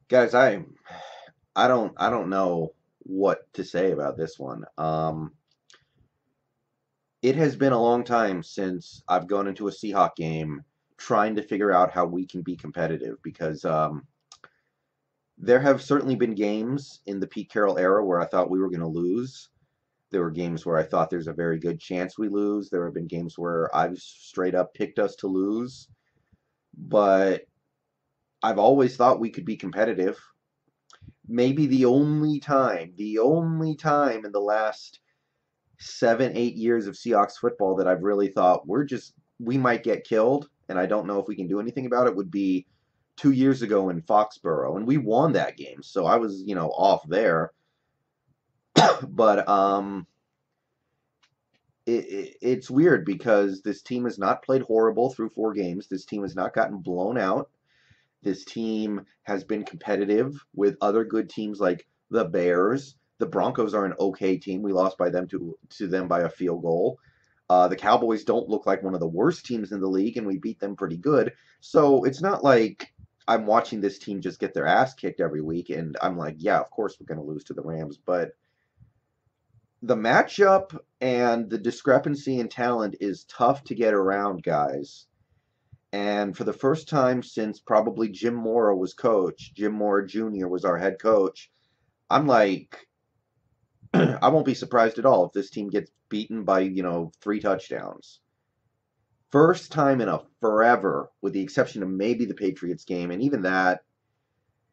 Guys, I don't know what to say about this one. It has been a long time since I've gone into a Seahawk game trying to figure out how we can be competitive because there have certainly been games in the Pete Carroll era where I thought we were going to lose. There were games where I thought there's a very good chance we lose. There have been games where I've straight up picked us to lose, but I've always thought we could be competitive. Maybe the only time in the last 7, 8 years of Seahawks football that I've really thought we might get killed, and I don't know if we can do anything about it would be 2 years ago in Foxborough, and we won that game, so I was off there. But it's weird because this team has not played horrible through 4 games. This team has not gotten blown out. This team has been competitive with other good teams like the Bears. The Broncos are an okay team. We lost by them to them by a field goal. The Cowboys don't look like one of the worst teams in the league, and we beat them pretty good. So it's not like I'm watching this team just get their ass kicked every week, and I'm like, yeah, of course we're going to lose to the Rams. But the matchup and the discrepancy in talent is tough to get around, guys. And for the first time since probably Jim Mora Jr. was our head coach, I'm like, I won't be surprised at all if this team gets beaten by, 3 touchdowns. First time in a forever, with the exception of maybe the Patriots game, and even that,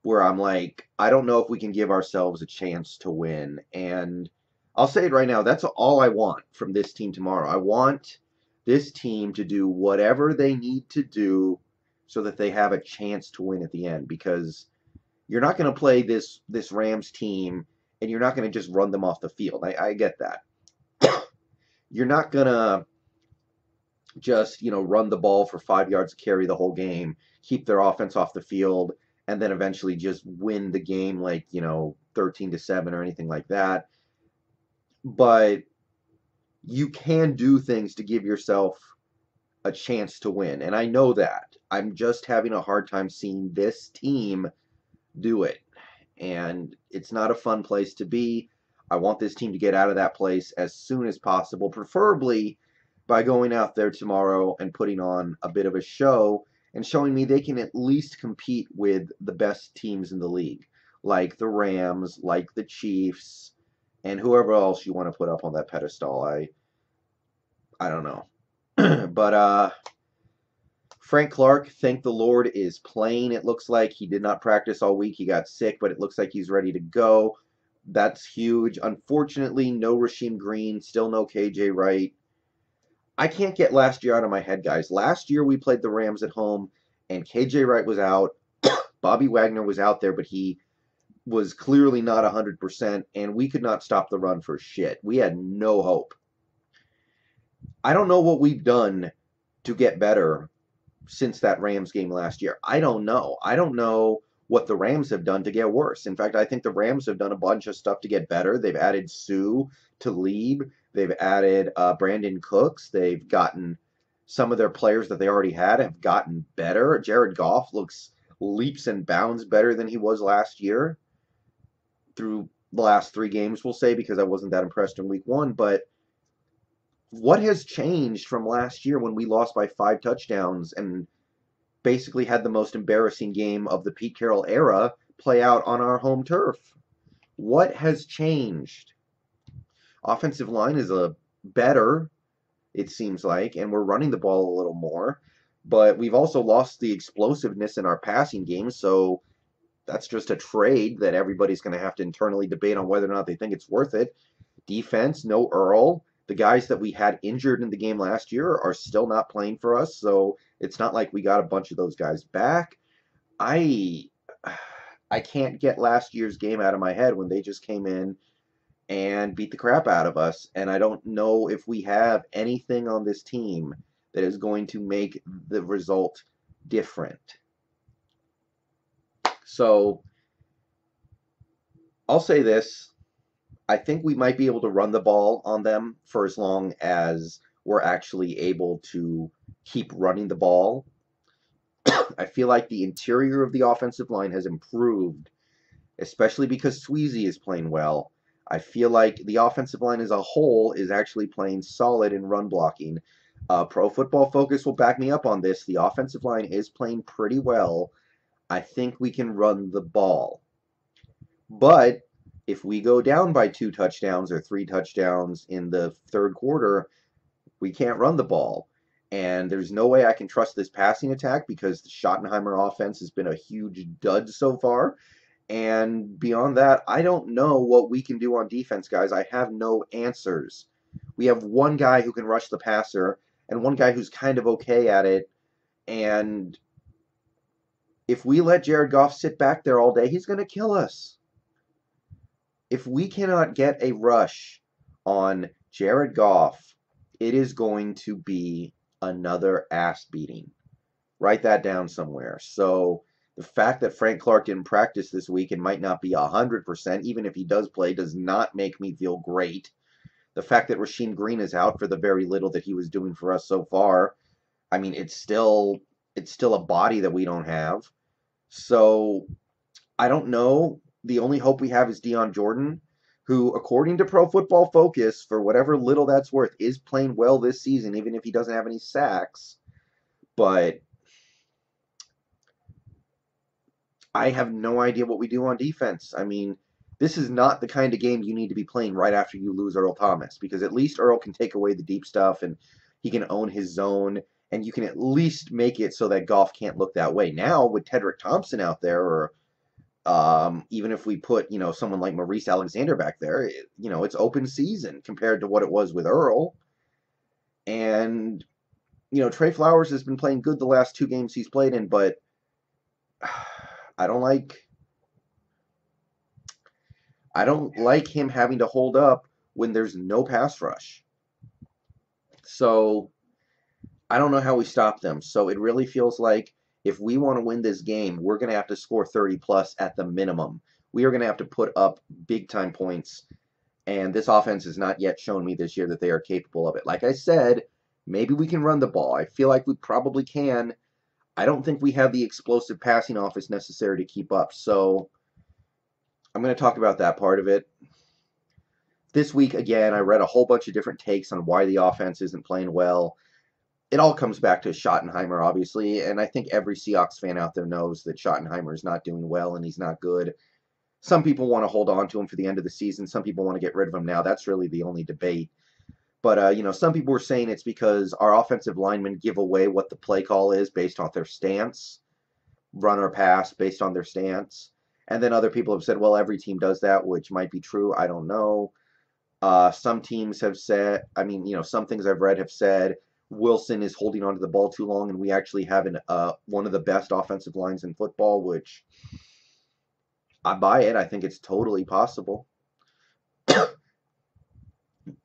where I'm like, I don't know if we can give ourselves a chance to win. And I'll say it right now, that's all I want from this team tomorrow. I want this team to do whatever they need to do so that they have a chance to win at the end, because you're not going to play this Rams team and you're not going to just run them off the field. I get that. You're not going to just, run the ball for 5 yards of carry the whole game, keep their offense off the field, and then eventually just win the game like, 13-7 or anything like that. But you can do things to give yourself a chance to win. And I know that. I'm just having a hard time seeing this team do it. And it's not a fun place to be. I want this team to get out of that place as soon as possible, preferably by going out there tomorrow and putting on a bit of a show and showing me they can at least compete with the best teams in the league, like the Rams, like the Chiefs, and whoever else you want to put up on that pedestal. I don't know. But Frank Clark, thank the Lord, is playing. It looks like he did not practice all week. He got sick, but it looks like he's ready to go. That's huge. Unfortunately, no Rasheem Green, still no KJ Wright. I can't get last year out of my head, guys. Last year we played the Rams at home, and KJ Wright was out. Bobby Wagner was out there, but he was clearly not 100%, and we could not stop the run for shit. We had no hope. I don't know what we've done to get better since that Rams game last year. I don't know. I don't know what the Rams have done to get worse. In fact, I think the Rams have done a bunch of stuff to get better. They've added Sue to lead. They've added Brandon Cooks. They've gotten some of their players that they already had have gotten better. Jared Goff looks leaps and bounds better than he was last year through the last 3 games, we'll say, because I wasn't that impressed in week 1. But what has changed from last year when we lost by 5 touchdowns and basically had the most embarrassing game of the Pete Carroll era play out on our home turf? What has changed? Offensive line is a better, it seems like, and we're running the ball a little more, but we've also lost the explosiveness in our passing game, so that's just a trade that everybody's going to have to internally debate on whether or not they think it's worth it. Defense, no Earl. The guys that we had injured in the game last year are still not playing for us, so it's not like we got a bunch of those guys back. I I can't get last year's game out of my head when they just came in and beat the crap out of us, and I don't know if we have anything on this team that is going to make the result different. So I'll say this. I think we might be able to run the ball on them for as long as we're actually able to keep running the ball. I feel like the interior of the offensive line has improved, especially because Sweezy is playing well. I feel like the offensive line as a whole is actually playing solid in run blocking. Pro Football Focus will back me up on this. The offensive line is playing pretty well. I think we can run the ball. But if we go down by 2 touchdowns or 3 touchdowns in the third quarter, we can't run the ball. And there's no way I can trust this passing attack because the Schottenheimer offense has been a huge dud so far. And beyond that, I don't know what we can do on defense, guys. I have no answers. We have one guy who can rush the passer and one guy who's kind of okay at it. And if we let Jared Goff sit back there all day, he's going to kill us. If we cannot get a rush on Jared Goff, it is going to be another ass beating. Write that down somewhere. So the fact that Frank Clark didn't practice this week and might not be 100%, even if he does play, does not make me feel great. The fact that Rasheem Green is out for the very little that he was doing for us so far, I mean, it's still a body that we don't have. So I don't know. The only hope we have is Deion Jordan, who, according to Pro Football Focus, for whatever little that's worth, is playing well this season, even if he doesn't have any sacks. But I have no idea what we do on defense. I mean, this is not the kind of game you need to be playing right after you lose Earl Thomas, because at least Earl can take away the deep stuff and he can own his zone, and you can at least make it so that Goff can't look that way. Now, with Tedrick Thompson out there, or even if we put, someone like Maurice Alexander back there, it's open season compared to what it was with Earl. And, Trey Flowers has been playing good the last 2 games he's played in, but I don't like him having to hold up when there's no pass rush. So I don't know how we stop them. So it really feels like if we want to win this game, we're going to have to score 30 plus at the minimum. We are going to have to put up big time points. And this offense has not yet shown me this year that they are capable of it. Like I said, maybe we can run the ball. I feel like we probably can. I don't think we have the explosive passing offense necessary to keep up. So I'm going to talk about that part of it. This week, again, I read a whole bunch of different takes on why the offense isn't playing well. It all comes back to Schottenheimer, obviously, and I think every Seahawks fan out there knows that Schottenheimer is not doing well and he's not good. Some people want to hold on to him for the end of the season. Some people want to get rid of him now. That's really the only debate. But, some people were saying it's because our offensive linemen give away what the play call is based off their stance, run or pass based on their stance. And then other people have said, well, every team does that, which might be true. I don't know. Some teams have said, some things I've read have said, Wilson is holding onto the ball too long, and we actually have one of the best offensive lines in football, which I buy it. I think it's totally possible.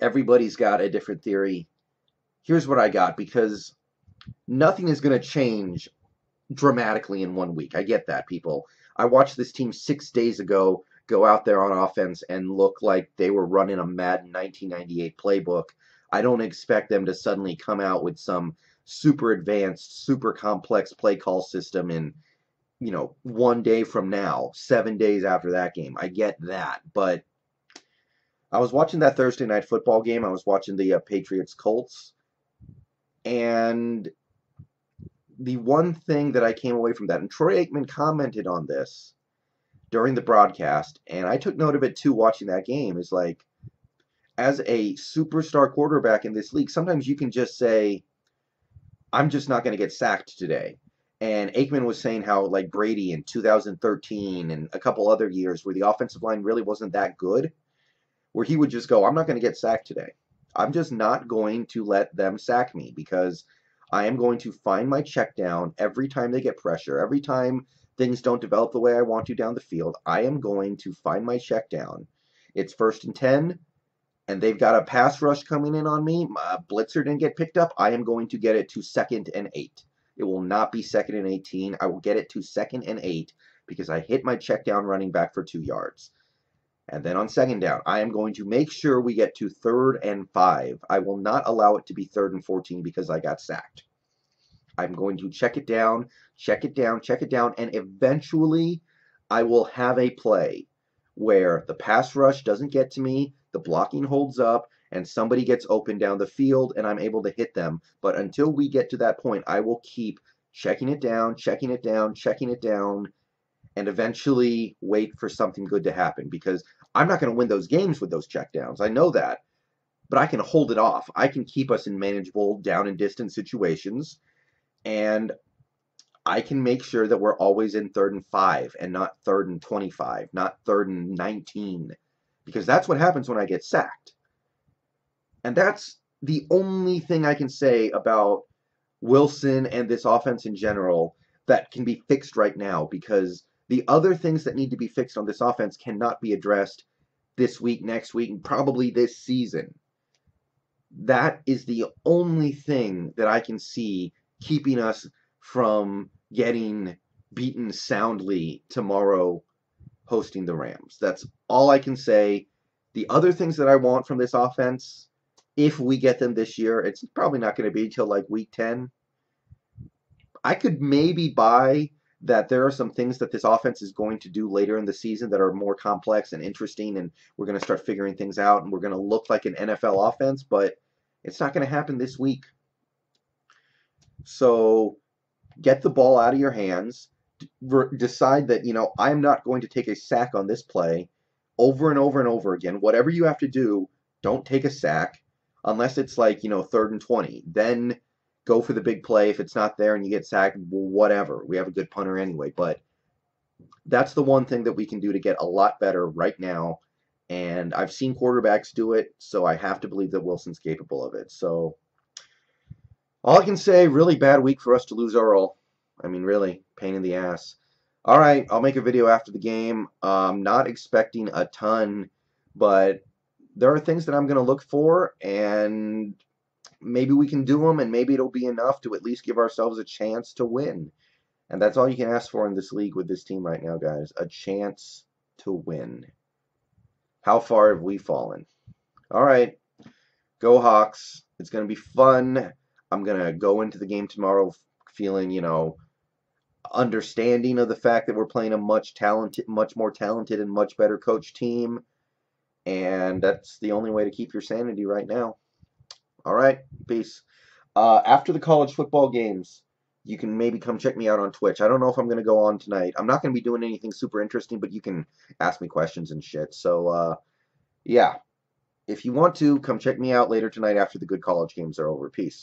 Everybody's got a different theory. Here's what I got, because nothing is going to change dramatically in 1 week. I get that, people. I watched this team 6 days ago go out there on offense and look like they were running a Madden 1998 playbook. I don't expect them to suddenly come out with some super advanced, super complex play call system in, 1 day from now, 7 days after that game. I get that, but I was watching that Thursday night football game. I was watching the Patriots-Colts, and the one thing that I came away from that, and Troy Aikman commented on this during the broadcast, and I took note of it too watching that game, is like, as a superstar quarterback in this league, sometimes you can just say, I'm just not going to get sacked today. And Aikman was saying how, like Brady in 2013 and a couple other years where the offensive line really wasn't that good, where he would just go, I'm not going to get sacked today. I'm just not going to let them sack me because I am going to find my check down every time they get pressure, every time things don't develop the way I want to down the field. I am going to find my check down. It's 1st and 10. And they've got a pass rush coming in on me. My blitzer didn't get picked up. I am going to get it to 2nd and 8. It will not be 2nd and 18. I will get it to 2nd and 8 because I hit my check down running back for 2 yards. And then on 2nd down, I am going to make sure we get to 3rd and 5. I will not allow it to be 3rd and 14 because I got sacked. I'm going to check it down, check it down, check it down, and eventually I will have a play where the pass rush doesn't get to me, the blocking holds up, and somebody gets open down the field and I'm able to hit them. But until we get to that point, I will keep checking it down, checking it down, checking it down, and eventually wait for something good to happen because I'm not going to win those games with those checkdowns. I know that, but I can hold it off. I can keep us in manageable down and distance situations, and I can make sure that we're always in 3rd and 5 and not 3rd and 25, not 3rd and 19, because that's what happens when I get sacked. And that's the only thing I can say about Wilson and this offense in general that can be fixed right now, because the other things that need to be fixed on this offense cannot be addressed this week, next week, and probably this season. That is the only thing that I can see keeping us from getting beaten soundly tomorrow hosting the Rams. That's all I can say. The other things that I want from this offense, if we get them this year, it's probably not going to be till like week 10. I could maybe buy that there are some things that this offense is going to do later in the season that are more complex and interesting, and we're going to start figuring things out, and we're going to look like an NFL offense, but it's not going to happen this week. So get the ball out of your hands. Decide that, I'm not going to take a sack on this play over and over and over again. Whatever you have to do, don't take a sack unless it's like, 3rd and 20. Then go for the big play. If it's not there and you get sacked, whatever. We have a good punter anyway. But that's the one thing that we can do to get a lot better right now. And I've seen quarterbacks do it, so I have to believe that Wilson's capable of it. So all I can say, really bad week for us to lose Earl. I mean, really, pain in the ass. All right, I'll make a video after the game. Not expecting a ton, but there are things that I'm going to look for, and maybe we can do them, and maybe it'll be enough to at least give ourselves a chance to win. And that's all you can ask for in this league with this team right now, guys. A chance to win. How far have we fallen? All right, go Hawks. It's going to be fun. I'm going to go into the game tomorrow feeling, understanding of the fact that we're playing a much more talented and much better coach team. And that's the only way to keep your sanity right now. All right, peace. After the college football games, you can maybe come check me out on Twitch. I don't know if I'm going to go on tonight. I'm not going to be doing anything super interesting, but you can ask me questions and shit. So, yeah. If you want to, come check me out later tonight after the good college games are over. Peace.